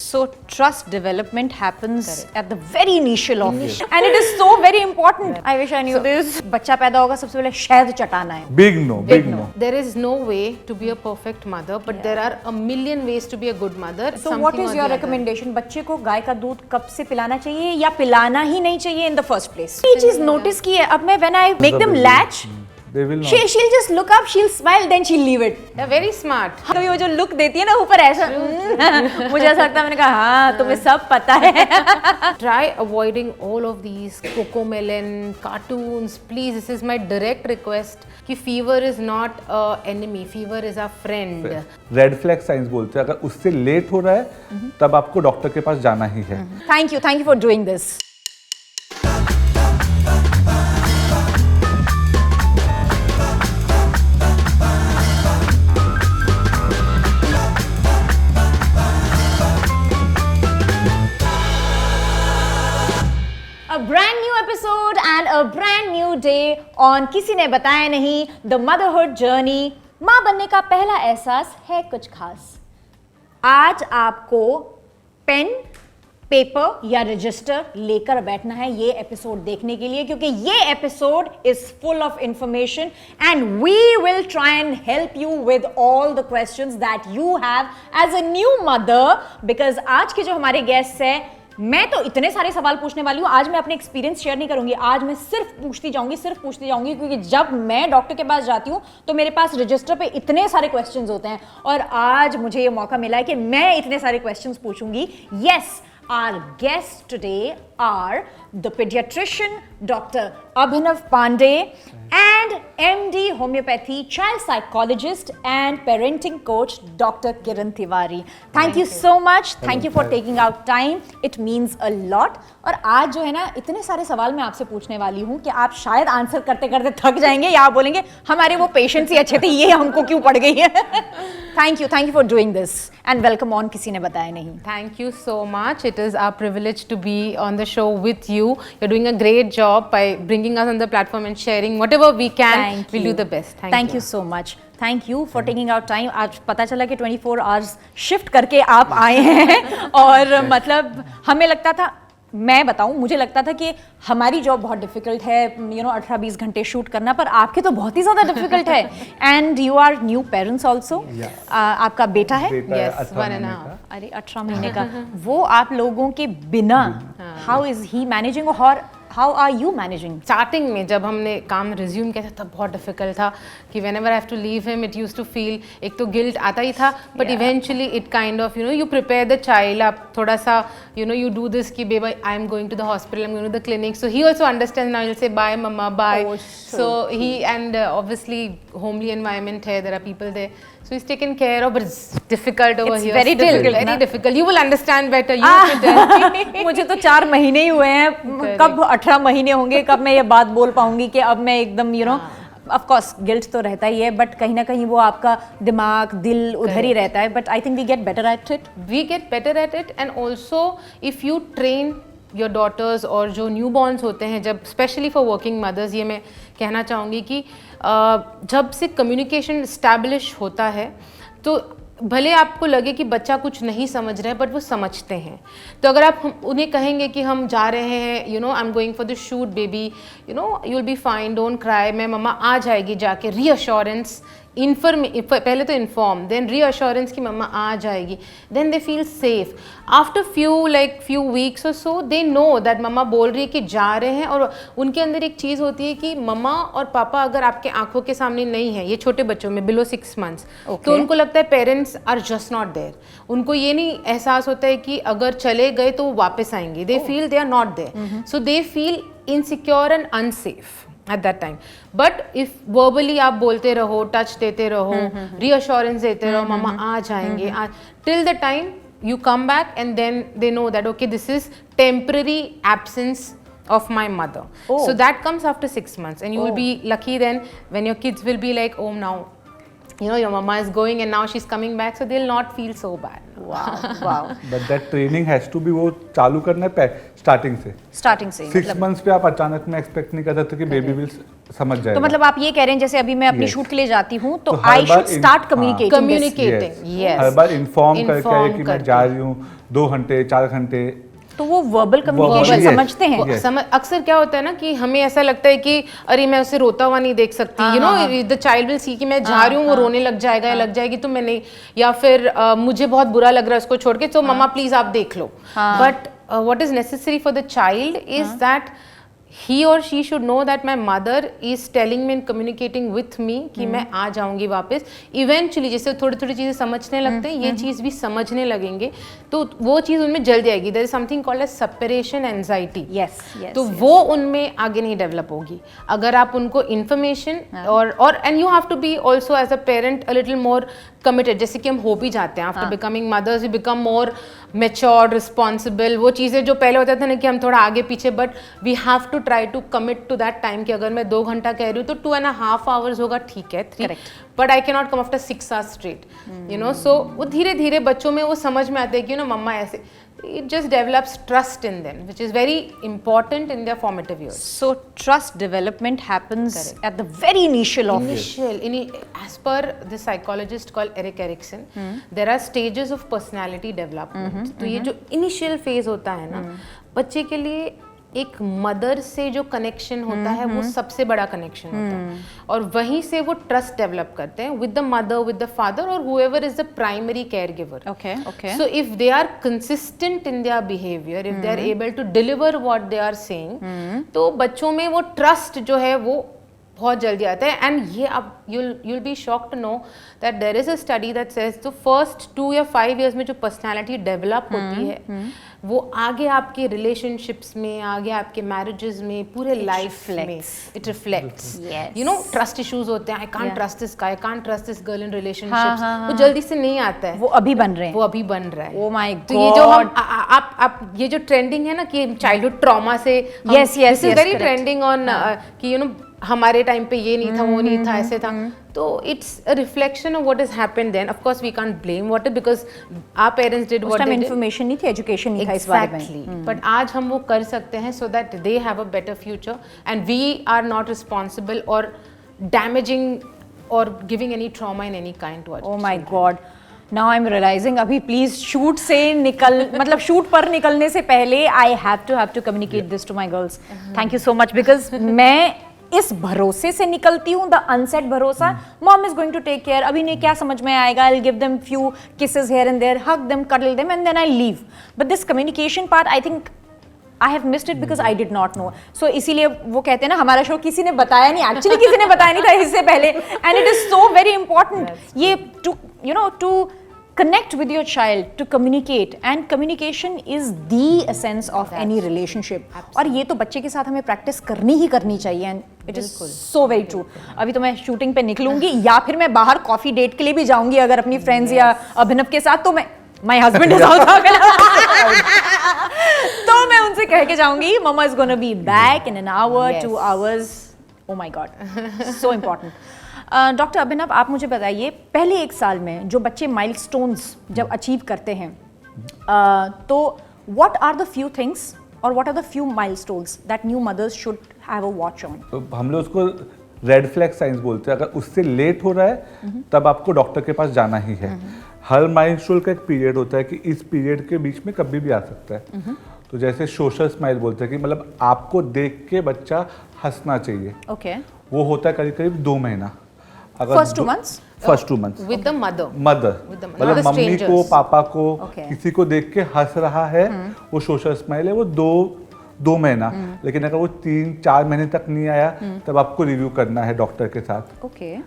So trust development happens at the very initial of it, and it is so very important. I wish I knew this. बच्चा पैदा होगा सबसे पहले शहद चटाना है. Big no. There is no way to be a perfect mother, but there are a million ways to be a good mother. So what is your recommendation? बच्चे को गाय का दूध कब से पिलाना चाहिए या पिलाना ही नहीं चाहिए in the first place? ये चीज नोटिस की है. अब मैं when I make them latch, They will not. she'll just look up, she'll smile, then she'll leave it. They're very smart. कभी वो जो लुक देती है ना ऊपर ऐसा मुझे ऐसा लगता है, मैंने कहा हाँ तुम्हें सब पता है. Try avoiding all of these Cocomelon cartoons, please. This is my direct request. कि fever is not a enemy, fever is a friend. Red flag science बोलते हैं, अगर उससे लेट हो रहा है तब आपको डॉक्टर के पास जाना ही है. Thank you for doing this. A brand new episode and a brand new day on किसी ने बताया नहीं, the motherhood journey. माँ बनने का पहला एहसास है कुछ खास. आज आपको पेन, पेपर या रजिस्टर लेकर बैठना है ये एपिसोड देखने के लिए, क्योंकि ये episode is full of information and we will try and help you with all the questions that you have as a new mother. Because आज के जो हमारे गेस्ट है, मैं तो इतने सारे सवाल पूछने वाली हूँ. आज मैं अपने एक्सपीरियंस शेयर नहीं करूंगी. आज मैं सिर्फ पूछती जाऊंगी क्योंकि जब मैं डॉक्टर के पास जाती हूँ तो मेरे पास रजिस्टर पे इतने सारे क्वेश्चंस होते हैं, और आज मुझे ये मौका मिला है कि मैं इतने सारे क्वेश्चंस पूछूंगी. Yes, our guests today are the pediatrician Dr. Abhinav Pandey and MD Homeopathy child psychologist and parenting coach Dr. Kiran Tiwari. Thank you so much. Thank you for taking out time. It means a lot. और आज जो है ना, इतने सारे सवाल मैं आपसे पूछने वाली हूँ कि आप शायद आंसर करते करते थक जाएंगे या आप बोलेंगे हमारे वो पेशेंट्स ही अच्छे थे, ये हमको क्यों पड़ गई है. Thank you for doing this and welcome on किसी ने बताया नहीं. Thank you so much. It is our privilege to be on the show with you. You're doing a great job by bringing us on the platform and sharing whatever we can. We'll do the best. Thank you so much. Thank you for taking out time. आज पता चला कि 24 hours shift करके आप आए हैं और मतलब हमें लगता था, मैं बताऊं, मुझे लगता था कि हमारी जॉब बहुत डिफिकल्ट है, 18-20 घंटे शूट करना, पर आपके तो बहुत ही ज़्यादा डिफिकल्ट है. And you are new parents also. आपका बेटा है? Yes, 1.5. अरे 18 महीने का. वो आप लोगों के बिना हाउ इज ही मैनेजिंग, और how are you managing? Starting में जब हमने काम रिज्यूम किया था तब बहुत डिफिकल्ट था कि whenever I have to leave him it used to feel, एक तो गिल्ट आता ही था, but eventually it kind of you prepare the child. आप थोड़ा सा यू डू दिस कि baby I am going to the hospital, I am going to the clinic, so he also understand. Now will say bye mamma bye. So he and obviously homely environment है, there are people there, so he's taken care of, but it's difficult over here. Very difficult. You will understand better. You tell. मुझे तो 4 महीने ही हुए हैं, कब 18 महीने होंगे, कब मैं ये बात बोल पाऊंगी कि अब मैं एकदम ऑफ कोर्स गिल्ट तो रहता ही है, बट कहीं ना कहीं वो आपका दिमाग, दिल उधर ही रहता है. But I think we get better at it. We get better at it, and also if you train your daughters और जो न्यूबॉर्न्स होते हैं, जब स्पेशली फॉर वर्किंग मदर्स, ये मैं कहना चाहूँगी कि जब से कम्युनिकेशन इस्टेब्लिश होता है तो भले आपको लगे कि बच्चा कुछ नहीं समझ रहा है, बट वो समझते हैं. तो अगर आप उन्हें कहेंगे कि हम जा रहे हैं, आई am going for the shoot baby, you will be fine, don't cry, मैं मम्मा आ जाएगी, जाके रीअश्योरेंस, पहले तो इन्फॉर्म, देन रीअश्योरेंस कि मम्मा आ जाएगी, then they feel safe. After few weeks और सो दे नो दैट मम्मा बोल रही है कि जा रहे हैं, और उनके अंदर एक चीज़ होती है कि मम्मा और पापा अगर आपके आंखों के सामने नहीं है, ये छोटे बच्चों में बिलो 6 months, तो उनको लगता है parents are just not there. उनको ये नहीं एहसास होता है कि अगर चले गए तो वापस आएंगे. They feel they are not there, so they feel insecure and unsafe at that time. But if verbally आप बोलते रहो, टच देते रहो, reassurance देते रहो, मम्मा आ जाएंगे, till the time you come back and then they know that okay, this is temporary absence of my mother. So that comes after 6 months, and you will be lucky then when your kids will be like, oh now you know, your mama is going and now she's coming back, so they'll not feel so bad. Wow but that training has to be, वो चालू करना है starting से। Starting से 6 months पे आप अचानक में एक्सपेक्ट नहीं कर सकते कि बेबी विल समझ जाएगा। तो मतलब आप ये कह रहे हैं जैसे अभी मैं अपनी Yes. शूट के लिए जाती हूँ तो तो हर आई बार should start communicating Communicating, yes. हर बार इन्फॉर्म करके आए कि मैं करके। जा रही हूँ 2 घंटे 4 घंटे। तो वो वर्बल कम्युनिकेशन Yes. समझते हैं Yes. अक्सर क्या होता है ना कि हमें ऐसा लगता है कि अरे मैं उसे रोता हुआ नहीं देख सकती, you know, the child will see कि मैं जा रही हूँ, वो रोने लग जाएगा या लग जाएगी, तो मैं नहीं, या फिर मुझे बहुत बुरा लग रहा है उसको छोड़ के, तो मम्मा प्लीज आप देख लो। But what is necessary for the child is that he or she should know that my mother is telling me and communicating with me कि मैं आ जाऊंगी वापस। इवेंचुअली जैसे थोड़ी थोड़ी चीज़ें समझने लगते हैं, ये चीज़ भी समझने लगेंगे तो वो चीज़ उनमें जल्दी आएगी। There is something called as separation anxiety. Yes तो वो उनमें आगे नहीं डेवलप होगी अगर आप उनको इन्फॉर्मेशन और and you have to be also as a parent a little more committed, जैसे कि हम हो भी जाते हैं after becoming mothers, we become more matured, responsible. वो चीज़ें जो पहले होता था ना कि हम थोड़ा आगे पीछे, but we have to try to commit to that time कि अगर मैं 2 घंटा कह रही हूँ तो 2.5 आवर्स होगा, ठीक है 3, but I can not come after 6 hours straight, you know. So वो धीरे धीरे बच्चों में वो समझ में आता है कि यू नो मम्मा ऐसे, it just develops trust in them, which is very important in their formative years. So trust development happens at the very initial of As per the psychologist called Erik Erikson, there are stages of personality development. तो ये जो initial phase होता है ना, बच्चे के लिए एक मदर से जो कनेक्शन होता है वो सबसे बड़ा कनेक्शन होता है, और वहीं से वो ट्रस्ट डेवलप करते हैं with the mother, with the father, और whoever is the primary caregiver. Okay. So if they are consistent in their behavior, if they are able to deliver what they are saying, तो बच्चों में वो trust जो है वो बहुत जल्दी आता है। एंड ये अब you'll be shocked to know that there is a study that says the first 2 या 5 years में जो पर्सनालिटी डेवलप होती है वो आगे आपके रिलेशनशिप्स में, आगे आपके मैरिजेस में, पूरे लाइफ में it reflects. You know, trust issues होते हैं, I can't trust this guy, I can't trust this girl in relationships, वो जल्दी से नहीं आता है, वो अभी बन रहे हैं, वो अभी बन रहा है। Oh my तो ये जो हम आप ये जो ट्रेंडिंग है ना कि चाइल्डहुड ट्रॉमा से, Yes, this is very correct. Trending on कि यू नो हमारे टाइम पे ये नहीं था, वो नहीं था, ऐसे था, तो it's a reflection of what has happened then. Of course we can't blame what it, because our parents did what they did, information नहीं थी, एजुकेशन नहीं था इस बारे में। Exactly. बट आज हम वो कर सकते हैं so that they have a better future and we are not responsible और डैमेजिंग और giving any trauma in any kind to Oh my God. Now I'm realizing अभी प्लीज शूट से निकल मतलब शूट पर निकलने से पहले I have to communicate this to my girls. Thank you so much, because मैं इस भरोसे से निकलती हूँ, द अनसेट भरोसा, mom is going to take care, अभी नहीं क्या समझ में आएगा, I will give them few kisses here and there, hug them, cuddle them and then I leave. But this communication part, I think I have missed it because I did not know. So इसीलिए वो कहते हैं ना हमारा show किसी ने बताया नहीं, एक्चुअली किसी ने बताया नहीं था इससे पहले, and it is so very important. ये to you know to connect with your child, to communicate, and communication is the essence of any relationship. और ये तो बच्चे के साथ हमें प्रैक्टिस करनी ही करनी चाहिए, and it is so very true. अभी तो मैं शूटिंग पे निकलूंगी या फिर मैं बाहर कॉफी डेट के लिए भी जाऊंगी अगर अपनी फ्रेंड्स या अभिनव के साथ, तो मैं My husband is out तो मैं उनसे कह के जाऊंगी mamma is gonna be back in an hour 2 hours. Oh my God, so important. Doctor Abhinav, आप मुझे बताइए, पहले 1 साल में जो बच्चे माइलस्टोन्स जब अचीव करते हैं तो what are the few things और what are the few milestones that new mothers should have a watch on? तो हम लोग उसको रेड फ्लैग साइंस बोलते हैं। अगर उससे लेट हो रहा है तब आपको डॉक्टर के पास जाना ही है। हर माइलस्टोन का एक पीरियड होता है कि इस पीरियड के बीच में कभी भी आ सकता है। तो जैसे सोशल स्माइल बोलते हैं कि मतलब आपको देख के बच्चा हंसना चाहिए। ओके, वो होता है करीब करीब 2 महीना। अगर first 2 months first 2 months with the mother. Mother With the mother, मतलब not the मम्मी को, strangers. पापा को, Okay. किसी को देख के हंस रहा है, वो सोशल स्माइल है, वो 2 महीना। लेकिन अगर वो 3-4 महीने तक नहीं आया तब आपको रिव्यू करना है डॉक्टर के साथ। ओके,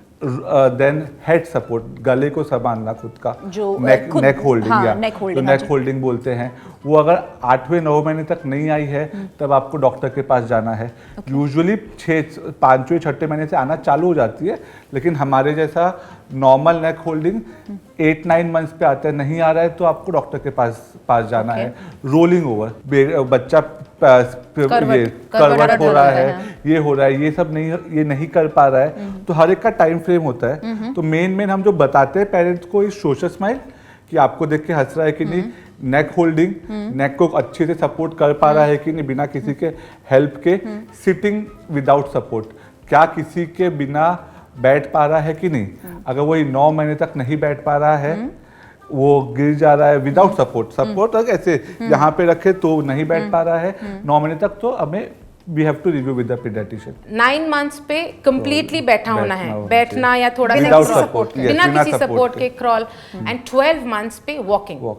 देन हेड सपोर्ट, गले को संभालना खुद का, जो नेक होल्डिंग, हाँ, या neck holding, तो हाँ नेक होल्डिंग बोलते हैं। वो अगर 8वें-9 महीने तक नहीं आई है तब आपको डॉक्टर के पास जाना है। यूजुअली 5वें-6वें महीने से आना चालू हो जाती है, लेकिन हमारे जैसा नॉर्मल नेक होल्डिंग 8-9 मंथ्स पे आता है। नहीं आ रहा है तो आपको डॉक्टर के पास जाना है। रोलिंग ओवर, बच्चा करवट हो रहा है, ये हो रहा है, ये सब नहीं कर पा रहा है, तो हर एक का टाइम फ्रेम फ्रेम होता है, तो मेन हम जो बताते हैं पेरेंट्स को इस सोशल स्माइल, कि आपको देख के हंस रहा है कि नहीं, नेक होल्डिंग, नेक को अच्छे से सपोर्ट कर पा रहा है कि नहीं बिना किसी के हेल्प के, सिटिंग विदाउट सपोर्ट, क्या किसी के बिना बैठ पा रहा है कि नहीं, अगर वही 9 महीने तक नहीं बैठ पा रहा है, वो गिर जा रहा है विदाउट सपोर्ट अगर ऐसे यहाँ पे रखे तो नहीं बैठ पा रहा है 9 महीने तक, तो हमें we have to review with the paediatrician. 9 months पे कंप्लीटली बैठा होना है, बैठना या थोड़ा Without सा support, yes, बिना बिना किसी support सपोर्ट के। के क्रॉल, एंड 12 मंथ्स पे walking,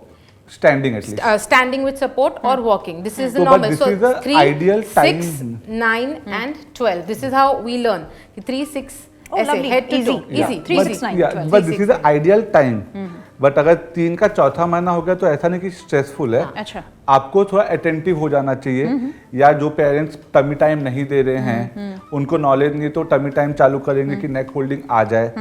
standing at least, standing with support or walking. This is the So, but normal. this So is the 3, ideal 6, time. 9 and 12. This is how we learn. 3, 6 Oh, ऐसे lovely. head to Easy. toe. Yeah. Easy. 3, 3, 6, 6, 9, Yeah, 12. but this is the ideal time. But अगर 3 का चौथा महीना हो गया तो ऐसा नहीं कि स्ट्रेसफुल है, अच्छा। आपको थोड़ा अटेंटिव हो जाना चाहिए, या जो पेरेंट्स टमी टाइम नहीं दे रहे हैं, उनको नॉलेज नहीं है तो टमी टाइम चालू करेंगे कि नेक होल्डिंग आ जाए,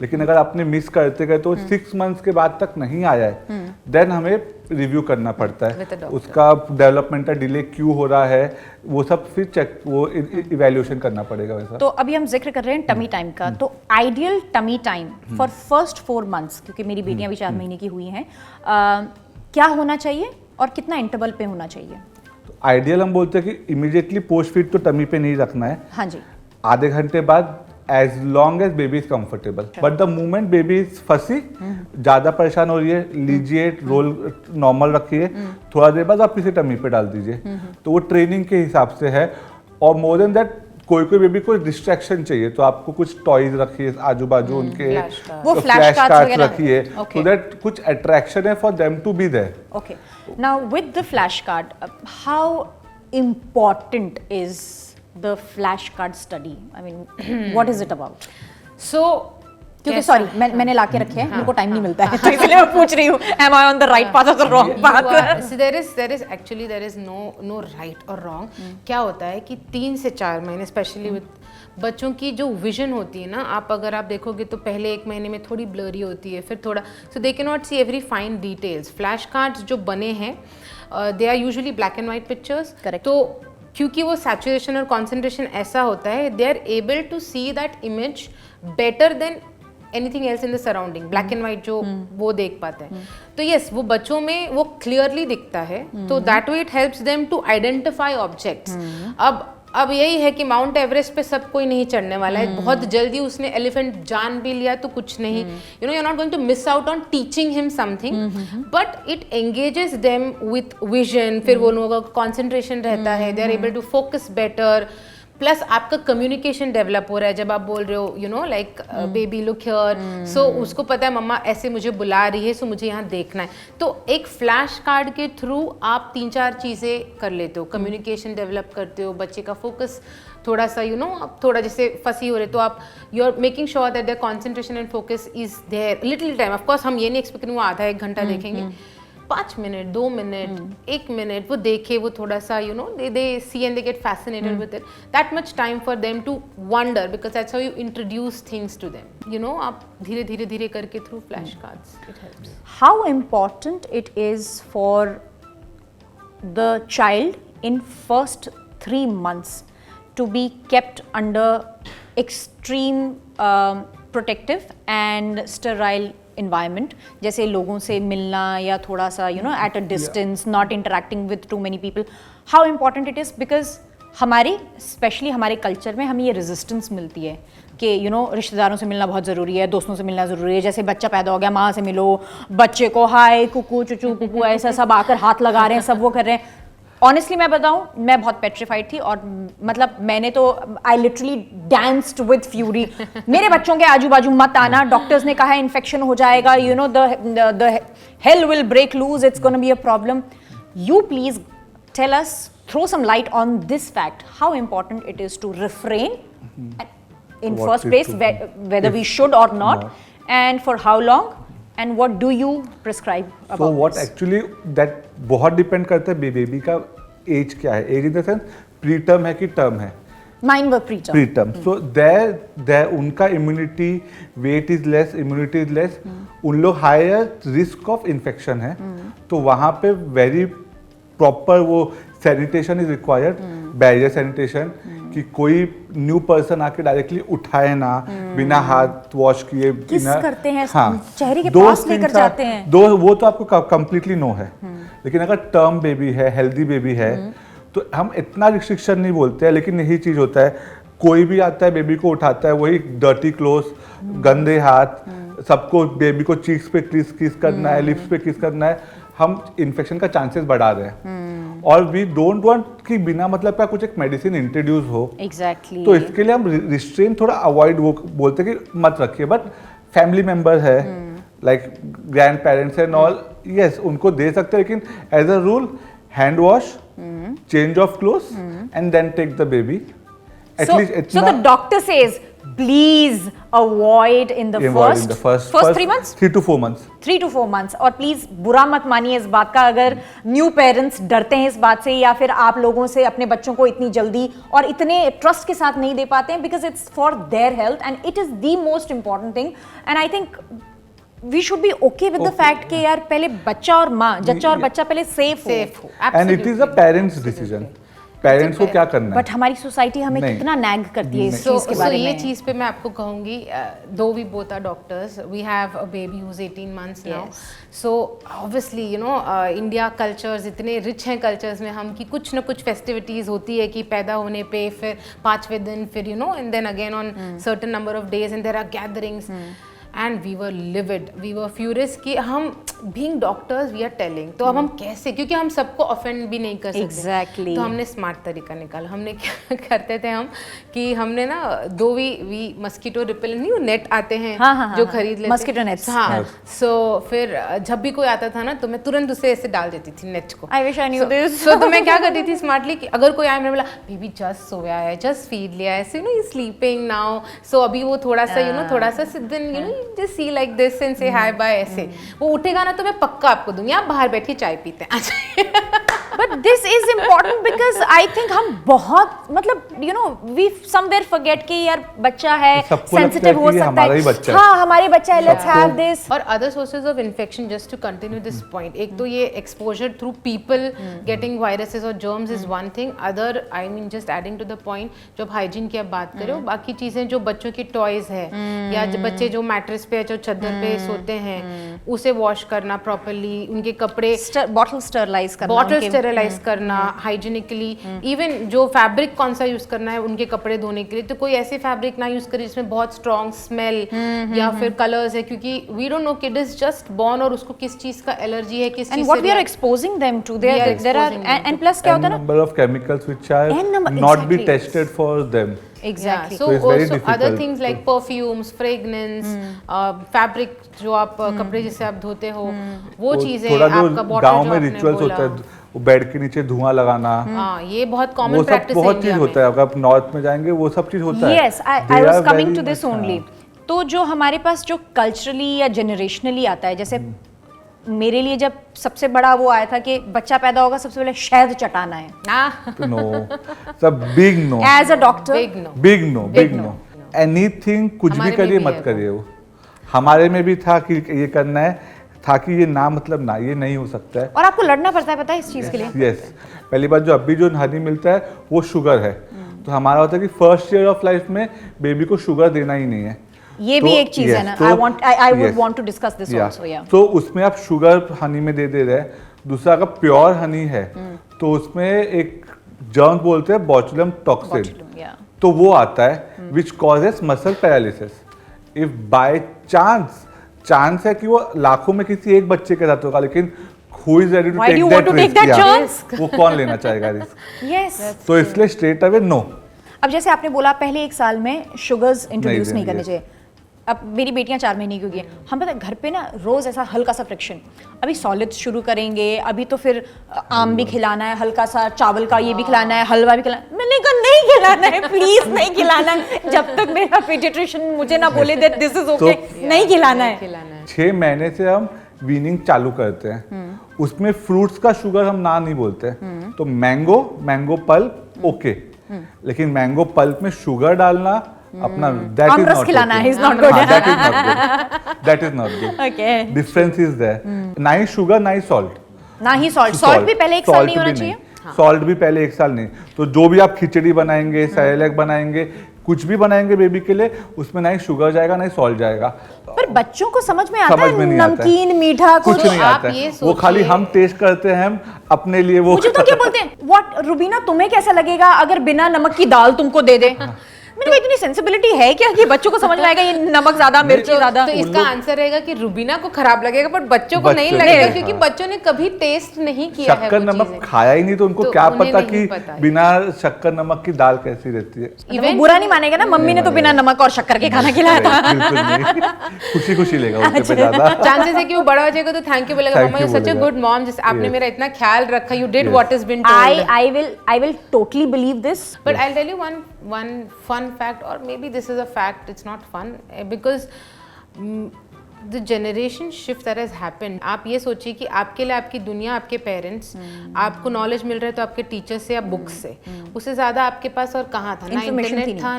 लेकिन अगर आपने मिस करते गए तो 6 मंथ्स के बाद तक नहीं आया है, देन हमें रिव्यू करना पड़ता With a है, doctor. उसका डेवलपमेंटल डिले क्यों हो रहा है, वो सब फिर चेक, वो इवैल्यूएशन करना पड़ेगा वैसा। तो अभी हम जिक्र कर रहे हैं टमी टाइम का, तो ideal tummy time for first 4 months, क्योंकि मेरी बेटियां भी 4 महीने की हुई हैं, क्या होना चाहिए और कितना इंटरवल पे होना चाहिए? तो आइडियल हम बोलते हैं कि इमीडिएटली पोस्ट फीड तो टमी पे नहीं रखना है, हाँ जी, आधे घंटे बाद, as long as baby is comfortable, but the moment baby is fussy, ज्यादा परेशान हो रही है, लीजिए रोल नॉर्मल रखिए, थोड़ा देर बाद आप किसी टमी पे डाल दीजिए, तो वो ट्रेनिंग के हिसाब से है। और मोर देन दैट कोई बेबी को डिस्ट्रैक्शन चाहिए तो आपको कुछ टॉयज रखिए आजू बाजू उनके, flashcards. वो तो flashcards flashcards वगैरह? रखिए, Okay. so that कुछ अट्रैक्शन है for them to be there. okay. Now with the flashcard, how important is the flashcard study? I mean, what is it about? So क्योंकि सॉरी मैंने ला के रखे हैं, मेरे को टाइम नहीं मिलता है, तो इसलिए मैं पूछ रही हूँ, am I on the right path or the wrong path? See, there is no right or wrong. क्या होता है कि 3 से 4 महीने स्पेशली विद बच्चों की जो विजन होती है ना, अगर आप देखोगे तो पहले 1 महीने में थोड़ी ब्लरी होती है, फिर थोड़ा, so they can not see every fine details. Flash cards जो बने हैं they are usually black and white pictures, Correct. तो क्योंकि वो सैचुरेशन और कॉन्सेंट्रेशन ऐसा होता है, they are able to see that image better than anything else in the surrounding. Black and white जो वो देख पाते हैं, तो यस वो बच्चों में वो क्लियरली दिखता है, तो that way it helps them to identify objects. अब यही है कि माउंट एवरेस्ट पे सब कोई नहीं चढ़ने वाला है, बहुत जल्दी उसने एलिफेंट जान भी लिया तो कुछ नहीं, you know, you are not going to miss out on teaching him something, but it engages them with vision, फिर वो लोगों का कॉन्सेंट्रेशन रहता है, they are able to focus better, plus आपका कम्युनिकेशन डेवलप हो रहा है। जब आप बोल रहे हो you know like baby look here, so उसको पता है मम्मा ऐसे मुझे बुला रही है, सो मुझे यहाँ देखना है, तो एक फ्लैश कार्ड के थ्रू आप 3-4 चीज़ें कर लेते हो, कम्युनिकेशन डेवलप करते हो, बच्चे का फोकस थोड़ा सा यू नो आप थोड़ा जैसे फंसी हो रहे तो आप you are making sure that their concentration and focus is there little time. Of course हम ये नहीं एक्सपेक्ट करेंगे वो आधा 1 घंटा देखेंगे, 5 मिनट 2 मिनट 1 मिनट वो देखे, वो थोड़ा सा you know they see and they get fascinated with it, that much time for them to wonder, because that's how you introduce things to them, you know आप धीरे धीरे धीरे करके through flash cards it helps. How important it is for the child in first 3 months to be kept under extreme protective and sterile environment, जैसे लोगों से मिलना या थोड़ा सा you know at a distance, not interacting with two many people, how important it is, because हमारी specially हमारे culture में हमें ये रेजिस्टेंस मिलती है कि यू नो रिश्तेदारों से मिलना बहुत ज़रूरी है, दोस्तों से मिलना ज़रूरी है, जैसे बच्चा पैदा हो गया माँ से मिलो, बच्चे को हाय कुकू चुचू कुकू ऐसा सब आकर हाथ लगा रहे हैं, सब वो कर रहे हैं। ऑनेस्टली मैं बताऊं, मैं बहुत पेट्रीफाइड थी और मतलब मैंने तो I literally danced with fury, मेरे बच्चों के आजू बाजू मत आना, डॉक्टर्स ने कहा है इन्फेक्शन हो जाएगा, you know the hell will break loose, it's gonna be a problem. You please tell us, throw some light on this fact, how important it is to refrain in What first is place, to- whether we should or not, and for how long, and what do you prescribe about So what this? actually that बहुत depend करता है baby का age क्या है, age in the sense preterm है कि term है, Mine were preterm. Preterm, so there उनका immunity weight is less, immunity is less, उन लोग हायर रिस्क ऑफ इन्फेक्शन है, तो वहाँ पे वेरी प्रॉपर वो sanitation is required, barrier sanitation, कि कोई न्यू पर्सन आके डायरेक्टली उठाए ना बिना हाथ वॉश किए किस बिना करते हैं, हाँ चेहरे के दो पास things लेकर are- जाते हैं। दो वो तो आपको कंप्लीटली नो है, लेकिन अगर टर्म बेबी है, हेल्दी बेबी है, तो हम इतना रिस्ट्रिक्शन नहीं बोलते हैं, लेकिन यही चीज होता है, कोई भी आता है बेबी को उठाता है, वही डर्टी क्लोथ, गंदे हाथ, सबको बेबी को चीक्स पे किस करना है, लिप्स पे किस करना है, हम इन्फेक्शन का चांसेस बढ़ा रहे हैं। और वी डोंट वांट कि बिना मतलब का कुछ एक मेडिसिन इंट्रोड्यूस हो। एग्जैक्टली तो इसके लिए हम रिस्ट्रेन थोड़ा अवॉइड वो बोलते हैं कि मत रखिए, बट फैमिली मेंबर है like grandparents and all, yes उनको दे सकते हैं, लेकिन as a rule hand wash, change of clothes and then take the baby. so the doctor says please avoid in the first 3 months 3 to 4 months 3 to 4 months। और please बुरा मत मानिए इस बात का अगर न्यू पेरेंट्स डरते हैं इस बात से, या फिर आप लोगों से अपने बच्चों को इतनी जल्दी और इतने ट्रस्ट के साथ नहीं दे पाते हैं, because it's for their health and it is the most important thing. And I think we should be okay with the fact कि यार पहले बच्चा और माँ, जच्चा और बच्चा पहले सेफ हो and it is a parents decision, parents को क्या करना है। बट हमारी सोसाइटी हमें नहीं। कितना नैग करती है इस चीज के So बारे ये में। चीज़ पे मैं आपको कहूँगी, though we both are doctors, we have a baby who is 18 months now, so obviously you know India cultures इतने रिच हैं कल्चर्स में हम कि कुछ ना कुछ फेस्टिविटीज़ होती है कि पैदा होने पे, फिर 5वें दिन, फिर you know and then again on certain number of days and there are gatherings and we were livid, we were furious कि हम being doctors we are telling, तो अब हम कैसे, क्योंकि हम सबको ऑफेंड भी नहीं कर सकते। Exactly. तो हमने स्मार्ट तरीका निकाला। हमने क्या करते थे हम कि हमने ना दो वी मस्कीटो रिपेलेंट नहीं, नेट आते हैं जो खरीद लेते Mosquito nets, हाँ। सो फिर जब भी कोई आता था ना तो मैं तुरंत उसे ऐसे डाल देती थी नेट को। I wish I knew this. तो मैं क्या करती थी स्मार्टली कि अगर कोई आया, मैंने बोला बेबी जस्ट सोया है, जस्ट फीड लिया है, you know he sleeping now, so अभी वो थोड़ा सा यू नो थोड़ा सा then you know just see like this and say hi bye, ऐसे वो उठेगा ना तो मैं पक्का आपको दूंगी, आप बाहर बैठिए चाय पीते हैं। But this is important because I think हम बहुत मतलब you know we somewhere forget कि यार बच्चा है, सबको लगता है सेंसिटिव हो कि ये सकता हमारा ही है, बच्चा है। हाँ हमारे बच्चा है, लेट्स हैव दिस। और other sources of infection, just to continue this point, एक तो ये exposure through people getting viruses और germs is one thing, other I mean just adding to the point, जो आप हाइजीन की आप बात करो, बाकी चीजें जो बच्चों की टॉयज है या जो बच्चे जो मैट्रेस पे जो चादर पे सोते हैं उसे वॉश करना प्रॉपरली, उनके कपड़े बॉटल स्टरलाइज करना, बॉटल स्टेरिलाइज करना हाइजीनिकली, इवन जो फैब्रिक कौन सा यूज करना है उनके कपड़े धोने के लिए, तो कोई ऐसे फैब्रिक ना यूज करे जिसमें बहुत स्ट्रॉन्ग स्मेल या फिर कलर्स है, क्योंकि we don't know kid is just born और उसको किस चीज का एलर्जी है, किस एंड चीज what we are say exposing them to, We are there are exposing them and plus क्या होता है ना, number of chemicals which are N number- not be exactly. tested for them. Exactly So So it's very also other difficult things like perfumes, fragrance, fabric जो आप कपड़े जिससे आप धोते हो, वो चीजें थोड़ा आपका जो बॉटल गांव जो में आपने रिचुअल्स बोला, होता है, वो बेड के नीचे धुआं लगाना, हाँ ये बहुत कॉमन वो सब प्रैक्टिस है बहुत चीज इंडिया में। होता है। अगर आप नॉर्थ में जाएंगे वो सब चीज होता है। Yes I They was are coming very to this much, only. हाँ। तो जो हमारे पास जो कल्चरली या जनरेशनली आता है, जैसे मेरे लिए जब सबसे बड़ा वो आया था कि बच्चा पैदा होगा सबसे पहले शहद चटाना है, हाँ नो, सब big no, as a doctor big no, big no, anything कुछ भी हमारे में करिए भी मत है वो। करिए। वो हमारे में भी था कि ये करना है, था कि ये ना मतलब ना, ये नहीं हो सकता है। और आपको लड़ना पड़ता है पता है इस चीज के लिए। यस, पहली बात जो अभी जो हनी मिलता है वो शुगर है, तो हमारा होता है कि फर्स्ट ईयर ऑफ लाइफ में बेबी को शुगर देना ही नहीं है। ये भी तो एक चीज है ना, yes, I would yes, want to discuss this yeah. Also. या तो उसमें आप शुगर हनी में दे रहे हैं। दूसरा अगर प्योर हनी है तो उसमें एक जर्म बोलते हैं बोटुलिनम टॉक्सिन, या तो वो आता है which causes muscle paralysis. If by chance है कि वो लाखों में किसी एक बच्चे के साथ होगा, लेकिन who is ready to Why do take you that want to take risk? that Yeah. chance? वो कौन लेना चाहेगा रिस्क? यस। तो इसलिए स्ट्रेट अवे नो। अब जैसे आपने बोला पहले 1 साल में शुगर्स इंट्रोड्यूस नहीं करने देंगे। चाहिए। अब मेरी बेटियां 4 महीने की होगी, हम पता है घर पे ना रोज ऐसा हल्का सा फ्रिक्शन, अभी सॉलिड्स शुरू करेंगे, अभी तो फिर आम भी खिलाना है, हल्का सा चावल का ये भी खिलाना है, हलवा भी खिलाना है। मैंने कहा नहीं खिलाना है, प्लीज नहीं खिलाना है, जब तक मेरा पीडियाट्रिशियन मुझे ना बोले दैट दिस इज ओके, नहीं खिलाना है। खिलाना है। 6 महीने से हम वीनिंग चालू करते हैं, उसमें फ्रूट्स का शुगर हम ना नहीं बोलते। तो मैंगो पल्प ओके, लेकिन मैंगो पल्प में शुगर डालना अपना दैट इज आमरस नॉट खिलाना है, is not good. That is not good. Okay, difference is there, ना ही शुगर ना ही सॉल्ट। ना ही सॉल्ट भी पहले 1 साल नहीं होना चाहिए। सॉल्ट भी पहले 1 साल नहीं। तो जो भी आप खिचड़ी बनाएंगे, सैलेड बनाएंगे, कुछ भी बनाएंगे बेबी के लिए उसमें ना ही शुगर जाएगा ना ही सॉल्ट जाएगा। पर बच्चों को समझ में आता समझ है में नहीं आता है। नमकीन मीठा कुछ कुछ? नहीं आप आता ये है, वो खाली सोचिए- हम टेस्ट करते हैं हम अपने लिए वो मुझे तो क्या बोलते हैं, व्हाट रुबीना तुम्हें कैसा लगेगा अगर बिना नमक की दाल तुमको दे दे? मेरे को इतनी सेंसिबिलिटी है क्या कि बच्चों को समझ में आएगा ये नमक ज्यादा मिर्ची ज्यादा? तो इसका आंसर रहेगा कि रुबीना को खराब लगेगा बट बच्चों को नहीं बच्चों लगेगा को, क्योंकि हाँ। बच्चों ने कभी टेस्ट नहीं किया है शक्कर वो नमक चीजें। खाया ही नहीं तो उनको तो क्या उन्हें पता नहीं कि पता है। बिना शक्कर नमक की दाल कैसी रहती है। वो बुरा नहीं मानेगा ना, मम्मी ने तो बिना नमक और शक्कर के खाना खिलाया था। बिल्कुल नहीं, खुशी खुशी लेगा उनके अच्छा। पे ज्यादा। चांसेस है कि वो बड़ा हो जाएगा तो थैंक यू बोलेगा, Thank मम्मा यू you सच अ बोलेगा। गुड मॉम, जिस आपने Yes. मेरा इतना ख्याल रखा, you did Yes. What is been told. I will totally believe this. But I'll tell you one fun fact, or maybe this is a fact. It's not fun because the generation shift that has happened. आप ये सोचिए कि आपके लिए आपकी दुनिया, आपके parents, आपको नॉलेज मिल रहा है तो आपके टीचर से या बुक्स से, उससे ज़्यादा आपके पास और कहाँ था? ना Information थी इंटरनेट था,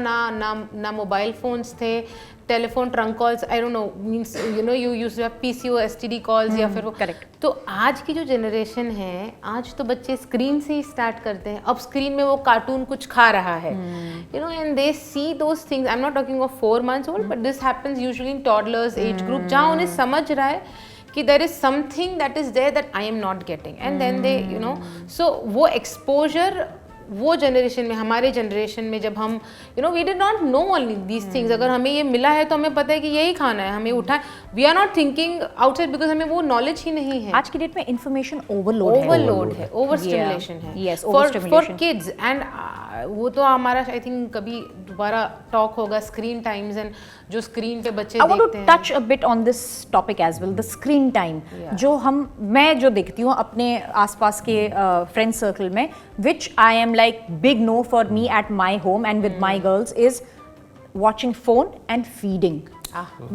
ना मोबाइल फोन्स थे, telephone trunk calls, I don't know, means you know you used to have PCO STD calls या फिर वो correct. तो आज की जो जनरेशन है, आज तो बच्चे स्क्रीन से ही स्टार्ट करते हैं। अब स्क्रीन में वो कार्टून कुछ खा रहा है, you know, and they see those things. I am not talking of 4 months old, but this happens usually in toddlers age group, जहाँ उन्हें समझ रहा है कि there is something that is there that I am not getting, and then they you know, so वो exposure वो generation में, हमारे जनरेशन में जब हम you know we did not know only these things, अगर हमें ये मिला है तो हमें पता है कि यही खाना है, हमें उठा, we are not thinking outside because हमें वो नॉलेज ही नहीं है। आज की डेट में इंफॉर्मेशन ओवरलोड है। ओवर स्टिमुलेशन है Yes, for overstimulation. Kids, and वो तो हमारा आई थिंक कभी दोबारा टॉक होगा स्क्रीन टाइम्स एंड जो स्क्रीन पे बच्चे I want देखते to हैं। touch a bit on this topic as well, the screen time. जो मैं जो देखती हूँ अपने आसपास के फ्रेंड सर्कल में, which I am like big no for me at my home and with my girls, is watching phone and feeding.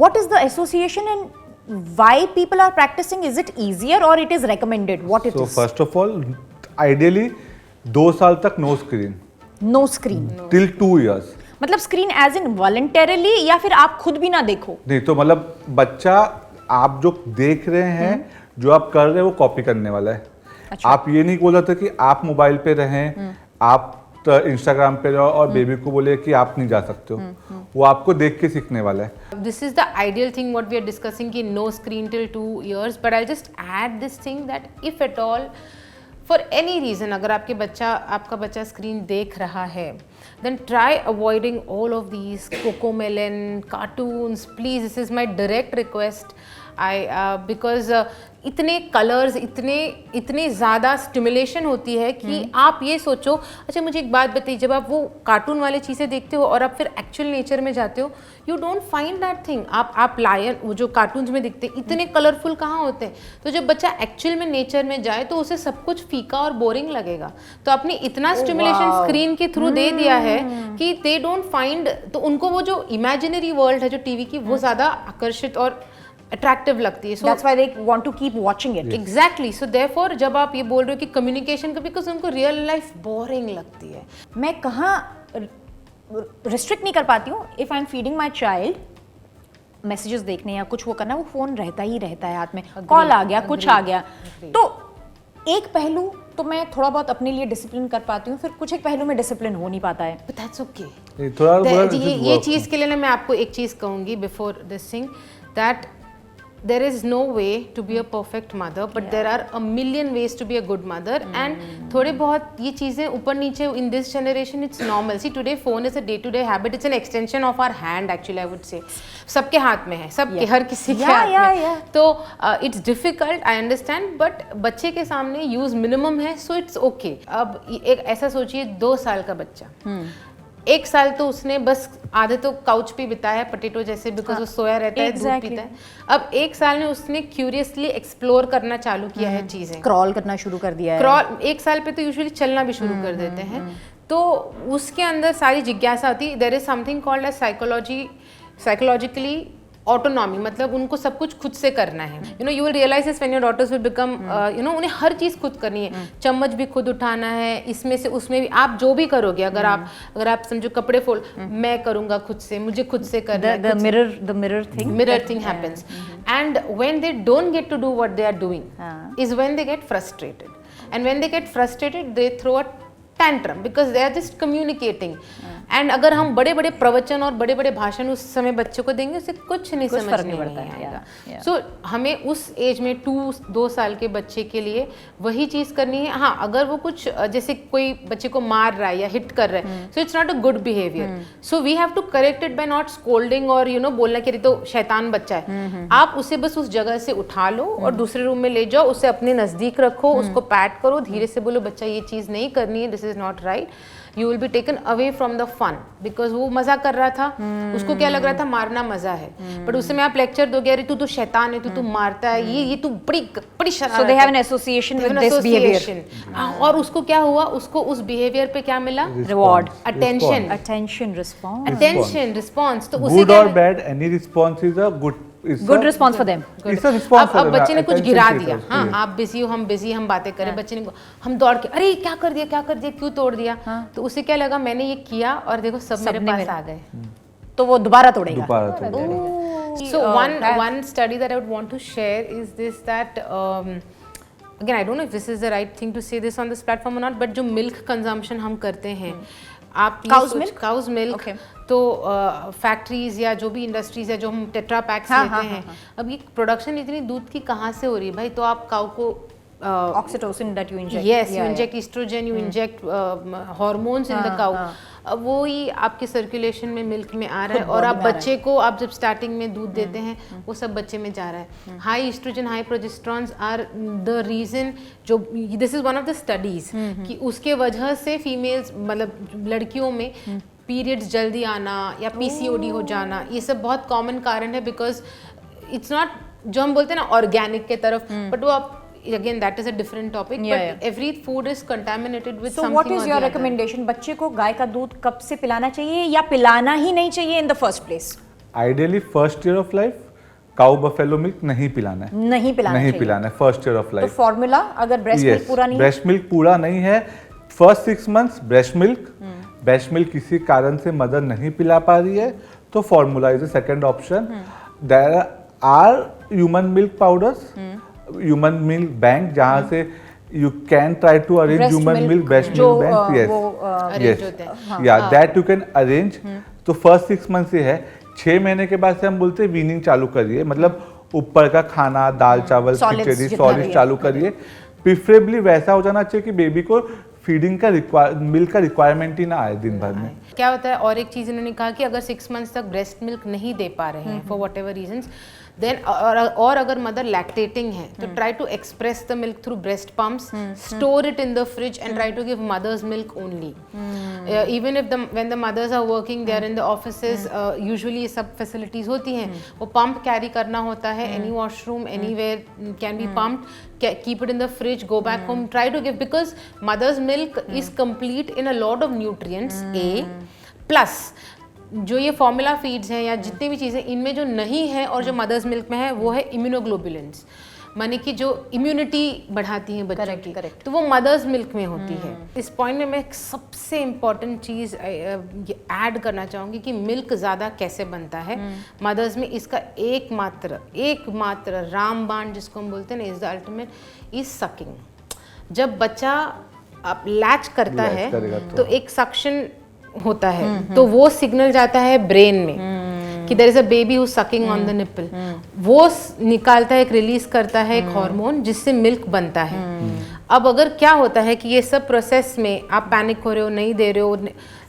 What is the association and why people are practicing? Is it easier or it is recommended? What it So is? first of all, ideally 2 साल तक no screen No screen. till 2 years। मतलब screen age in voluntarily या फिर आप खुद भी ना देखो? नहीं तो मतलब बच्चा आप जो देख रहे हैं, जो आप कर रहे हैं वो कॉपी करने वाला है। अच्छा। आप ये नहीं बोल रहे थे कि आप मोबाइल पे रहें, आप इंस्टाग्राम पे रहो और बेबी को बोले कि आप नहीं जा सकते हो, वो आपको देख के सीखने वाला है। This is the ideal thing what we are discussing कि no screen till 2 years, but I'll just add this thing that if at all for any reason अगर आपका बच्चा स्क्रीन देख रहा है, then try avoiding all of these Cocomelon cartoons, please, this is my direct request. Because इतने colours, इतने ज़्यादा stimulation होती है कि आप ये सोचो, अच्छा मुझे एक बात बताइए, जब आप वो कार्टून वाले चीज़ें देखते हो और आप फिर एक्चुअल नेचर में जाते हो, you don't find that thing. आप लायन, वो जो कार्टून्स में दिखते हैं इतने कलरफुल कहाँ होते हैं, तो जब बच्चा एक्चुअल में नेचर में जाए तो उसे सब कुछ फीका और बोरिंग लगेगा। तो आपने इतना स्टिमुलेशन स्क्रीन के थ्रू दे दिया है कि दे डोंट फाइंड, तो उनको वो जो इमेजिनरी वर्ल्ड है जो टीवी की, वो ज़्यादा आकर्षित और अट्रैक्टिव लगती है। That's why they want to keep watching it. Exactly, so therefore जब आप ये बोल रहे हो कि कम्युनिकेशन का, बिकॉज उनको रियल लाइफ बोरिंग लगती है। मैं कहाँ रिस्ट्रिक्ट नहीं कर पाती हूँ। If I am feeding my child, messages देखने या कुछ वो करना, वो फोन रहता ही रहता है हाथ में, कॉल आ गया, कुछ आ गया, तो एक पहलू तो मैं थोड़ा बहुत अपने लिए डिसिप्लिन कर पाती हूँ, फिर कुछ एक पहलू में डिसिप्लिन हो नहीं पाता है। But that's okay. ये चीज़ के लिए ना मैं आपको एक चीज़ कहूँगी before this thing, that there is no way to be a perfect mother, but there are a million ways to be a good mother, and थोड़े बहुत ये चीज़ें ऊपर नीचे in this generation it's normal. See, today phone is a day to day habit, it's an extension of our hand actually, I would say. सबके हाथ में है, सबके, हर किसी के हाथ में। तो it's difficult, I understand, but बच्चे के सामने use minimum है, so it's okay. अब एक ऐसा सोचिए, 2 साल का बच्चा, 1 साल तो उसने बस आधे तो काउच पे बिताया है, पोटैटो जैसे, बिकॉज वो सोया रहता है, दूध पीता है। अब 1 साल में उसने क्यूरियसली एक्सप्लोर करना चालू किया है चीज़ें, क्रॉल करना शुरू कर दिया है। क्रॉल 1 साल पे तो यूजुअली चलना भी शुरू कर देते हैं, तो उसके अंदर सारी जिज्ञासा आती है। There is something called as psychologically autonomy, मतलब उनको सब कुछ खुद से करना है। You know you will realise this when your daughters will become, you know, उन्हें हर चीज़ खुद करनी है, चम्मच भी खुद उठाना है, इसमें से उसमें भी आप जो भी करोगे, अगर आप समझो कपड़े फोल्ड, मैं करूँगा खुद से, मुझे खुद से करना है। The mirror thing happens, and when they don't get to do what they are doing is when they get frustrated, and when they get frustrated they throw a tantrum because they are just communicating. And अगर हम बड़े बड़े प्रवचन और बड़े बड़े भाषण उस समय बच्चे को देंगे, उसे कुछ नहीं कुछ समझ फर्क नहीं नहीं पड़ता है, आएगा। yeah. सो हमें उस एज में 2 साल के बच्चे के लिए वही चीज़ करनी है। हाँ, अगर वो कुछ जैसे कोई बच्चे को मार रहा है या हिट कर रहा है, so it's not a good behaviour, so we have to correct it by not scolding और बोलना कि तो शैतान बच्चा है। आप उसे बस उस जगह से उठा लो और दूसरे रूम में ले जाओ, उसे अपने नज़दीक रखो, उसको पैट करो, धीरे से बोलो बच्चा ये चीज़ नहीं करनी है, this is not right, you will be taken away from the fun, because वो मजा कर रहा था, उसको क्या लग रहा था मारना मजा है, बट उसमें आप लेक्चर दोगे अरे तू तो शैतान है, तू मारता है, ये तू बड़ी शरारत है। So they have an association with this behavior. और उसको क्या हुआ, उसको उस बिहेवियर पे क्या मिला, Reward. Attention, Attention, response. Attention, response. तो उसे Good क्या or bad, any response is a good. Good response for them. It's a response for अब them. बच्चे ने कुछ Attention गिरा seekers, दिया, हाँ yeah. आप बिजी हो, हम बिजी, हम बातें करें, बच्चे ने हम दौड़ के अरे क्या कर दिया क्यों तोड़ दिया, तो उसे क्या लगा मैंने ये किया और देखो सब मेरे सबने पास मेरे- आ गए। तो वो दोबारा तोड़ेगा। दोबारा तोड़ेगा। So one study that I would want to share is this, that again I don't know if this is the right thing to say this on this platform or not, but जो milk consumption हम करते हैं, आप Cow's milk? Cow's milk, Okay. तो factories या जो भी industries है जो हम टेट्रा पैक्स हाँ, लेते हाँ, हैं, अब ये प्रोडक्शन इतनी दूध की कहाँ से हो रही है भाई, तो आप काउ को Oxytocin that you inject. yes you Yeah, inject estrogen, you inject hormones in the हाँ, cow, हाँ. अब वो ही आपके सर्कुलेशन में मिल्क में आ रहा है, खुद और body आप में आ रहा बच्चे को आप जब स्टार्टिंग में दूध देते हैं वो सब बच्चे में जा रहा है। High estrogen high progesterones are the reason, जो this is one of the studies कि उसके वजह से फीमेल्स मतलब लड़कियों में पीरियड्स जल्दी आना या पीसीओडी हो जाना, ये सब बहुत कॉमन कारण है, बिकॉज इट्स नॉट जो हम बोलते हैं ना ऑर्गेनिक के तरफ, बट वो आप again that is a different topic, Yeah, but every food is contaminated with So something what is or your the other. recommendation? बच्चे को गाय का दूध कब से पिलाना चाहिए या पिलाना ही नहीं चाहिए in the first place? Ideally first year of life cow buffalo milk नहीं पिलाना है, नहीं पिलाना नहीं चाहिए। पिलाना है first year of तो life. फॉर्मूला अगर ब्रेस्ट मिल्क पूरा नहीं है, ब्रेस्ट मिल्क पूरा नहीं है, फर्स्ट 6 months ब्रेस्ट मिल्क किसी कारण से मदर नहीं पिला पा रही है, तो formula is a second option. There are human milk powders, human milk bank, जहाँ से you can try to arrange Breast human milk milk breast जो, मिल्क बैंक, arrange होते हैं। या दैट यू कैन अरेंज। तो फर्स्ट 6 months से है, 6 महीने के बाद से हम बोलते हैं वीनिंग चालू करिए, मतलब ऊपर का खाना दाल चावल Solids खिचड़ी जितना भी सॉलिड है। चालू करिए। प्रिफरेबली वैसा हो जाना चाहिए कि बेबी को फीडिंग का मिल्क का रिक्वायरमेंट ही ना आए दिन भर में। क्या होता है, और एक चीज़ इन्होंने कहा कि अगर 6 months तक ब्रेस्ट मिल्क नहीं दे पा रहे हैं for whatever reasons, then और अगर मदर लैक्टेटिंग है तो try to express the milk through breast pumps, store it in the fridge and try to give mother's milk only. Even if when the mothers are working, they are in the offices, usually ये सब facilities होती हैं, वो pump carry करना होता है, any washroom anywhere can be pumped, keep it in the fridge, go back home, try to give, because mother's milk is complete in a lot of nutrients, plus जो ये formula feeds हैं या जितनी भी चीज़ें इनमें जो नहीं है और जो मदर्स मिल्क में है वो है इम्यूनोग्लोबुलिन्स, माने कि जो इम्यूनिटी बढ़ाती हैं बच्चों की, तो वो मदर्स मिल्क में होती है। इस पॉइंट में मैं एक सबसे इम्पॉर्टेंट चीज़ ऐड करना चाहूँगी कि मिल्क ज़्यादा कैसे बनता है मदर्स में। इसका एकमात्र रामबाण जिसको हम बोलते हैं ना, is the ultimate, is sucking. जब बच्चा आप लैच करता Latch है करेगा तो एक सक्शन होता है, तो वो सिग्नल जाता है ब्रेन में कि there is a baby who sucking on the nipple, वो निकालता है, एक रिलीज करता है एक हार्मोन जिससे मिल्क बनता है। अब अगर क्या होता है कि ये सब प्रोसेस में आप पैनिक हो रहे हो, नहीं दे रहे हो,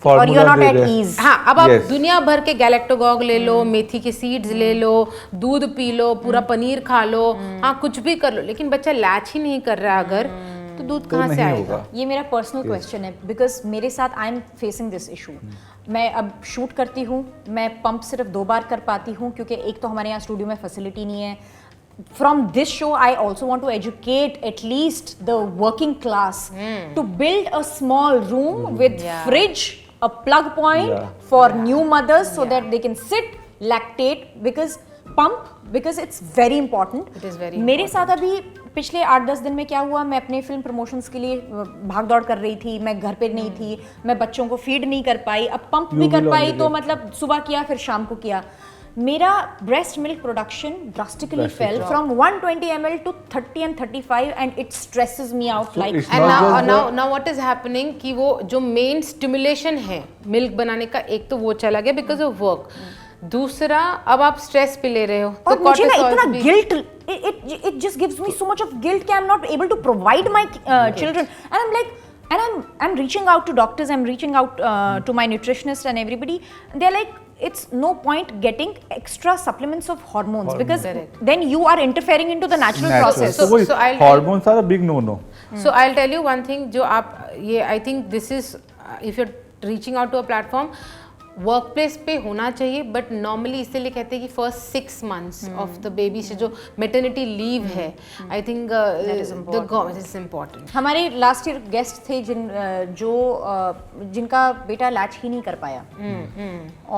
और you are not at ease, हाँ, अब आप Yes. दुनिया भर के गैलेक्टोगॉग ले लो, मेथी के सीड्स ले लो, दूध पी लो, पूरा पनीर खा लो, हाँ कुछ भी कर लो, लेकिन बच्चा लैच ही नहीं कर रहा अगर, तो दूध कहाँ से नहीं आएगा? होगा। ये मेरा पर्सनल क्वेश्चन है, बिकॉज मेरे साथ I am facing this issue. मैं अब शूट करती हूँ, मैं पंप सिर्फ 2 बार कर पाती हूँ क्योंकि एक तो हमारे यहाँ स्टूडियो में फैसिलिटी नहीं है। From this show, I also want to educate at least the working class to build a small room with fridge, a plug point for new mothers so that they can sit, lactate, because it's very important. It is very मेरे साथ अभी पिछले 8-10 दिन में क्या हुआ, मैं अपने फिल्म प्रमोशंस के लिए भाग दौड़ कर रही थी, मैं घर पे नहीं थी, मैं बच्चों को फीड नहीं कर पाई, अब पंप भी कर पाई तो मतलब सुबह किया फिर शाम को किया। मेरा breast milk production drastically fell from 120 ml to 30 and 35 and it stresses me out So like it's and not just the- now what is happening कि वो जो मेन स्टिमुलेशन है मिल्क बनाने का, एक तो वो चला गया बिकॉज ऑफ वर्क, दूसरा अब आप स्ट्रेस पे ले रहे हो और मुझे ना cortisols इतना भी- guilt it just gives me so much of guilt कि I'm not able to provide my children and I'm like and I'm reaching out to doctors, I'm reaching out to my nutritionist and everybody, they're like it's no point getting extra supplements of hormones because Correct. then you are interfering into the natural Natural. process. So वही So I'll- hormones are a big no-no. So I tell you one thing, जो आप ये I think this is if you reaching out to a platform, work place पे होना चाहिए, but normally इसीलिए कहते हैं कि first 6 months of the baby से जो मेटर्निटी लीव है, I think the government is important. हमारे लास्ट ईयर गेस्ट थे जिनका बेटा लैच ही नहीं कर पाया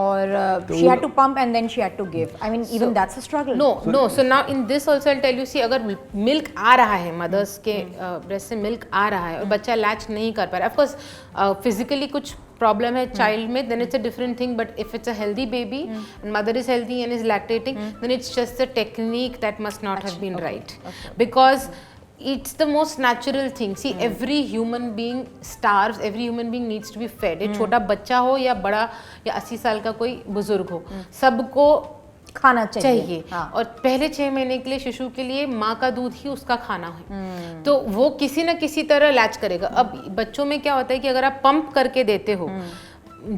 और she had to pump and then she had to give. I mean even that's a struggle. No so now in this also I tell you, see अगर मिल्क आ रहा है, मदर्स के ब्रेस्ट से मिल्क आ रहा है और बच्चा लैच नहीं कर पा रहा है, ऑफकोर्स फिजिकली कुछ प्रॉब्लम है चाइल्ड में, then it's a different thing, but if it's a healthy baby and mother is healthy and is lactating, then it's just the technique that must not have been right, because it's the most natural thing. See, every human being starves, every human being needs to be fed. ये छोटा बच्चा हो या बड़ा या 80 साल का कोई बुजुर्ग हो, सबको खाना चाहिए. हाँ. और पहले 6 महीने के लिए शिशु के लिए माँ का दूध ही उसका खाना है, तो वो किसी न किसी तरह लैच करेगा. अब बच्चों में क्या होता है कि अगर आप पंप करके देते हो,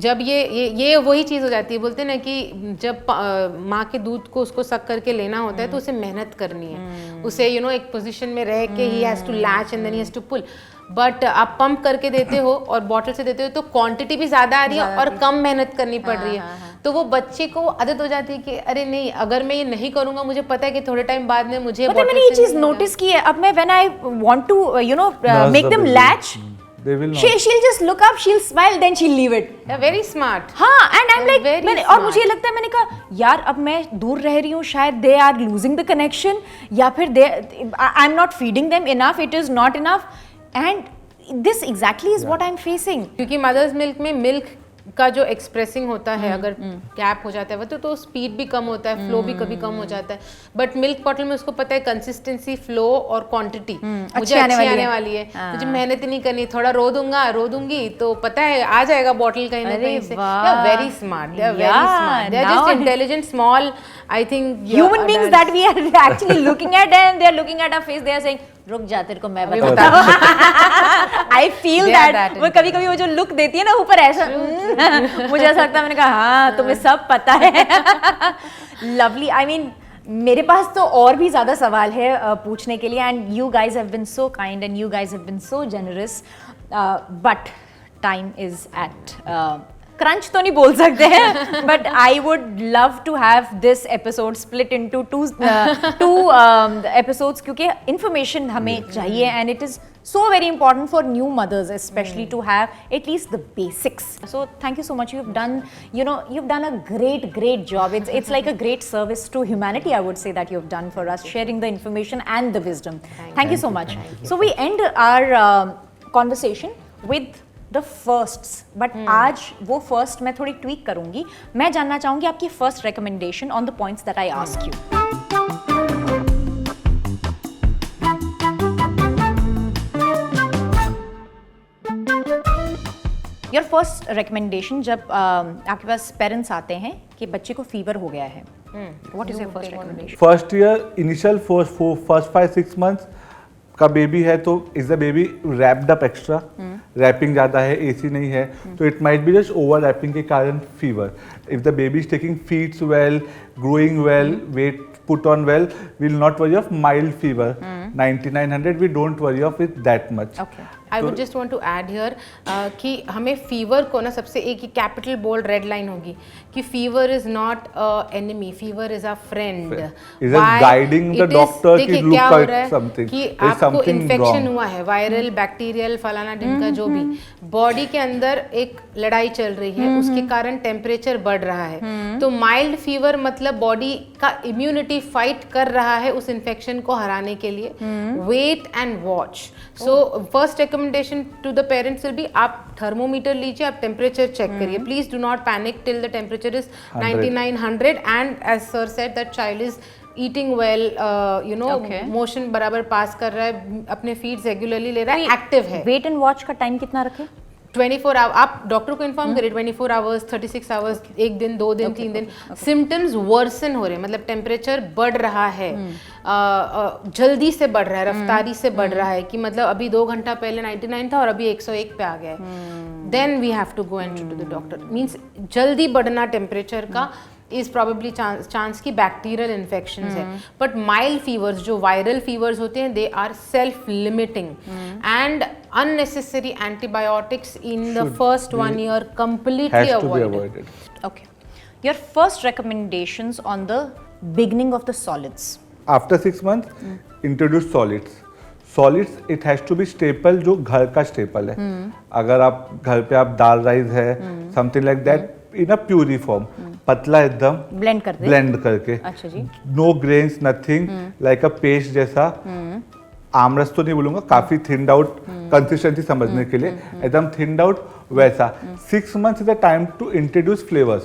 जब ये वही चीज़ हो जाती है, बोलते हैं ना कि जब माँ के दूध को उसको सक करके लेना होता है तो उसे मेहनत करनी है, उसे एक पोजीशन में रह के ही has to latch and then he has to pull. But आप पंप करके देते हो और बॉटल से देते हो तो क्वांटिटी भी ज़्यादा आ रही है और कम मेहनत करनी पड़ रही है, तो वो बच्चे को आदत हो जाती है कि अरे नहीं, अगर मैं ये नहीं करूँगा मुझे पता है कि थोड़े टाइम बाद में मुझे पता है, मैंने ये चीज नोटिस की है. अब मैं when I want to make them latch, They will not. she'll just look up, she'll smile, then she'll leave it. Very smart. हाँ, and I'm like Very मैंने और smart. मुझे लगता है, मैंने कहा यार अब मैं दूर रह रही हूँ, शायद they are losing the connection या फिर I'm not feeding them enough, it is not enough, and this exactly is what I'm facing. क्योंकि मदर्स मिल्क में मिल्क का जो एक्सप्रेसिंग होता है, अगर गैप हो जाता है तो स्पीड भी कम होता है, फ्लो भी कभी कम हो जाता है, बट मिल्क बॉटल में उसको पता है कंसिस्टेंसी, फ्लो और क्वांटिटी मुझे अच्छी आने वाली है, मुझे मेहनत ही नहीं करनी, थोड़ा रो दूंगी तो पता है आ जाएगा बॉटल कहीं ना कहीं से. Very smart, they are very smart, they are just intelligent, small, I think Human beings that we are actually looking at, and they are looking at our face, they are saying रुक जा, तेरे को मैं बताता हूँ. I feel that वो कभी कभी वो जो लुक देती है ना ऊपर ऐसा, मुझे ऐसा लगता है, मैंने कहा हाँ तुम्हें सब पता है. लवली. आई मीन मेरे पास तो और भी ज़्यादा सवाल है पूछने के लिए, and you guys have been so kind and you guys have been so generous, but time is at crunch तो नहीं बोल सकते हैं, but I would love to have this episode split into two episodes, क्योंकि information हमें चाहिए and it is so very important for new mothers especially to have at least the basics. So thank you so much. You've done a great job. It's like a great service to humanity, I would say, that you've done for us, sharing the information and the wisdom. Thank you so much. So we end our conversation with the firsts, but आज वो first मैं थोड़ी tweak करूँगी. मैं जानना चाहूँगी आपकी first recommendation on the points that I asked you. Your first recommendation जब आपके पास पेरेंट्स आते हैं कि बच्चे को फीवर हो गया है, what is your first recommendation? First year initial first 5-6 months का बेबी है तो is the baby wrapped up extra, wrapping ज़्यादा है, एसी नहीं है, तो it might be just over wrapping के कारण fever. If the baby is taking feeds well, growing well, weight put on well, we'll not worry of mild fever. 9900 we don't worry of it that much. Okay. I would just want to add here कि हमें fever को ना सबसे एक ही capital bold red line होगी कि fever is not a enemy, fever is a friend. Is it guiding the doctor कि look क्या हो at रहा है something. कि There's आपको something इन्फेक्शन wrong. हुआ है, वायरल, बैक्टीरियल, फलाना ढिमका जो भी, बॉडी के अंदर एक लड़ाई चल रही है, उसके कारण टेम्परेचर बढ़ रहा है. तो माइल्ड फीवर मतलब बॉडी का इम्यूनिटी फाइट कर रहा है उस इन्फेक्शन को हराने के लिए. Wait and watch. So first recommendation to the parents will be आप thermometer लीजिए, आप temperature check करिए. Please do not panic till the temperature is 99, 100 and as sir said that child is eating well, Okay. motion बराबर pass कर रहा है, अपने feeds regularly ले रहा है, active है. वेट एंड वॉच का टाइम कितना रखें? 24 आवर आप डॉक्टर को इन्फॉर्म करिए 24 आवर्स 36 आवर्स, एक दिन 2 दिन 3 दिन. सिम्टम्स वर्सन हो रहे हैं, मतलब टेम्परेचर बढ़ रहा है, जल्दी से बढ़ रहा है, रफ्तारी से बढ़ रहा है, कि मतलब अभी 2 घंटा पहले 99 था और अभी 101 पे आ गया है, then we have to go and to the doctor. Means जल्दी बढ़ना टेम्परेचर का इज प्रॉबेबली चांस की बैक्टीरियल इन्फेक्शंस है. बट माइल्ड फीवर्स, जो वायरल फीवर्स होते हैं, they are self limiting and unnecessary antibiotics in the first 1 year completely has to be avoided. avoided. Okay. Your first recommendations on the beginning of the solids. After 6 months, introduce solids. Solids it has to be staple, जो घर का staple है. अगर आप घर पे आप दाल rice है, something like that, in a puree form, पतला एकदम Blend कर दे. blend करके. अच्छा जी. No grains, nothing, like a paste जैसा. आमरस तो नहीं बोलूंगा, काफी थिन्ड आउट कंसिस्टेंसी समझने के लिए, एकदम थिन्ड आउट वैसा. 6 months is the time to introduce flavours.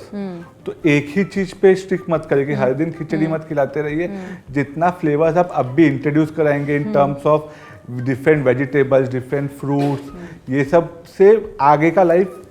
तो एक ही चीज पे स्टिक मत करिए, हर दिन खिचड़ी मत खिलाते रहिए. जितना फ्लेवर्स आप अब भी इंट्रोड्यूस कराएंगे in terms of different vegetables, different fruits, ये सब से आगे का लाइफ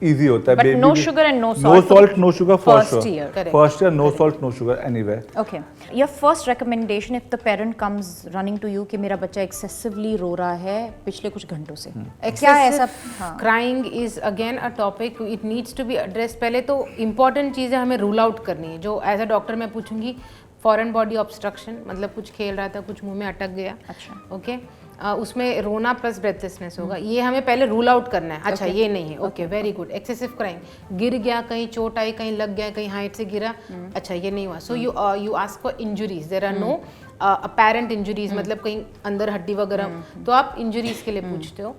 इजी होता है. But no sugar and no salt. No salt, no sugar for First sure. year. Correct. First year, no salt, no sugar anywhere. Okay. Your first recommendation if the parent comes running to you कि मेरा बच्चा excessively रो रहा है पिछले कुछ घंटों से, क्या ऐसा? हाँ. Crying is again a topic, it needs to be address. पहले तो इंपॉर्टेंट चीज़ें हमें रूल आउट करनी है, जो एज अ डॉक्टर मैं पूछूंगी. फॉरेन बॉडी ऑब्स्ट्रक्शन, मतलब कुछ खेल रहा था, कुछ मुंह में अटक गया. अच्छा. ओके. उसमें रोना प्लस ब्रेथलेसनेस होगा, ये हमें पहले रूल आउट करना है. अच्छा, ये नहीं है. Okay, very good. Excessive crying, गिर गया, कहीं चोट आई, कहीं लग गया, कहीं हाइट से गिरा, अच्छा ये नहीं हुआ. So you ask for injuries. There are no apparent injuries, मतलब कहीं अंदर हड्डी वगैरह, तो आप इंजुरीज के लिए पूछते हो.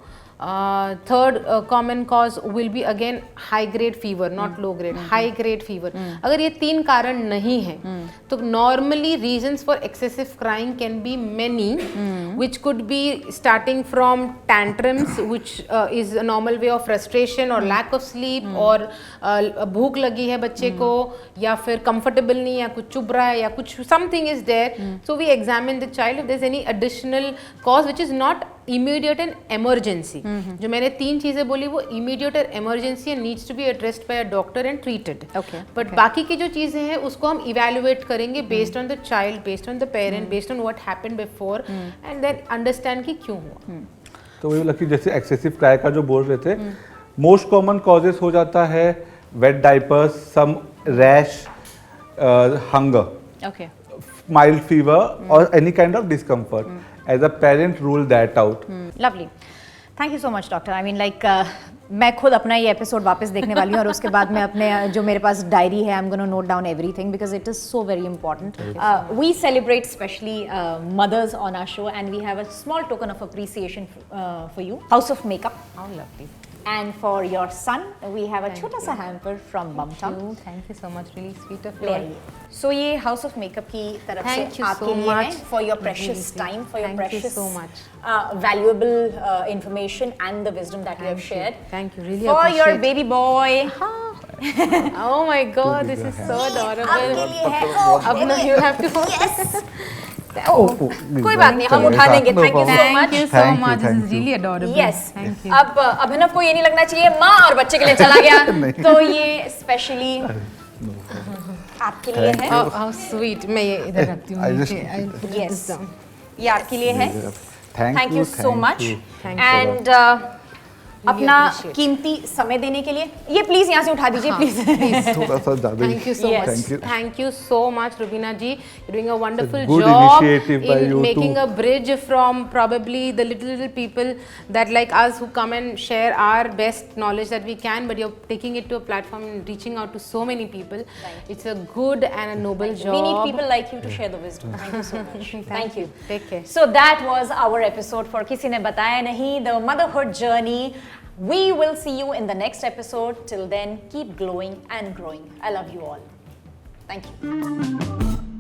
Third common cause will be again high grade fever, not low grade, high grade fever. अगर ये 3 कारण नहीं है तो normally reasons for excessive crying can be many, which could be starting from tantrums, which is a normal way of frustration or lack of sleep, और भूख लगी है बच्चे को, या फिर comfortable नहीं, या कुछ चुभ रहा है, या कुछ something is there. So we examine the child if there's any additional cause which is not immediate and emergency. जो मैंने 3 चीजें बोली वो immediate और emergency and needs to be addressed by a doctor and treated. Okay. But बाकी की जो चीजें हैं उसको हम evaluate करेंगे based on the child, based on the parent, based on what happened before, and then understand कि क्यों हुआ. तो वही लकी जैसे एक्सेसिव क्राई का जो बोल रहे थे, मोस्ट कॉमन कॉजेस हो जाता है wet diapers, some rash, hunger, Okay. mild fever, or any kind of discomfort. As a parent, rule that out. Lovely. Thank you so much, doctor. I mean, like मैं खुद अपना ये episode वापस देखने वाली हूँ और उसके बाद मैं अपने जो मेरे पास डायरी है, I'm going to note down everything because it is so very important. We celebrate especially mothers on our show, and we have a small token of appreciation for you. House of Makeup. How lovely. And for your son, we have a छोटा सा hamper from Bumtum. Thank you so much. Really sweet of ले you. आइए. So ये House of Makeup की तरफ Thank से you आपके so लिए है, much. for your precious Really, time, for your thank you precious so much. Valuable information and the wisdom that you have shared. Thank you. Really For your appreciate. baby boy. Oh my God, this is so adorable. आपके लिए है. Oh, अब ना you have to. yes. कोई बात नहीं, हम उठा लेंगे. Thank you so Thank much. you so Thank you, much. This thank is you. really adorable. Yes. Thank you. अब अभिनव को ये नहीं लगना चाहिए माँ और बच्चे के लिए चला गया, तो ये स्पेशली आपके लिए है. How sweet. मैं ये इधर रखती हूँ. I just- नीचे. I'll put Yes. this down. ये आपके लिए है. Thank you so much. Thank you. And अपना appreciate. कीमती समय देने के लिए ये प्लीज यहाँ से उठा दीजिए प्लीज. थोड़ा सा ज्यादा Thank you so Yes. much. Thank you. Thank you so much, Rubina ji. You're doing a wonderful good job initiative by in you making too. a bridge from probably the little people that like us who come and share our best knowledge that we can, but you're taking it to a platform and reaching out to so many people. It's a good and a noble job. We need people like you to share the wisdom. Thank you so much. Thank you. Take care. So that was our episode for किसी ने बताया नहीं, the motherhood journey. We will see you in the next episode. Till then, keep glowing and growing. I love you all. Thank you.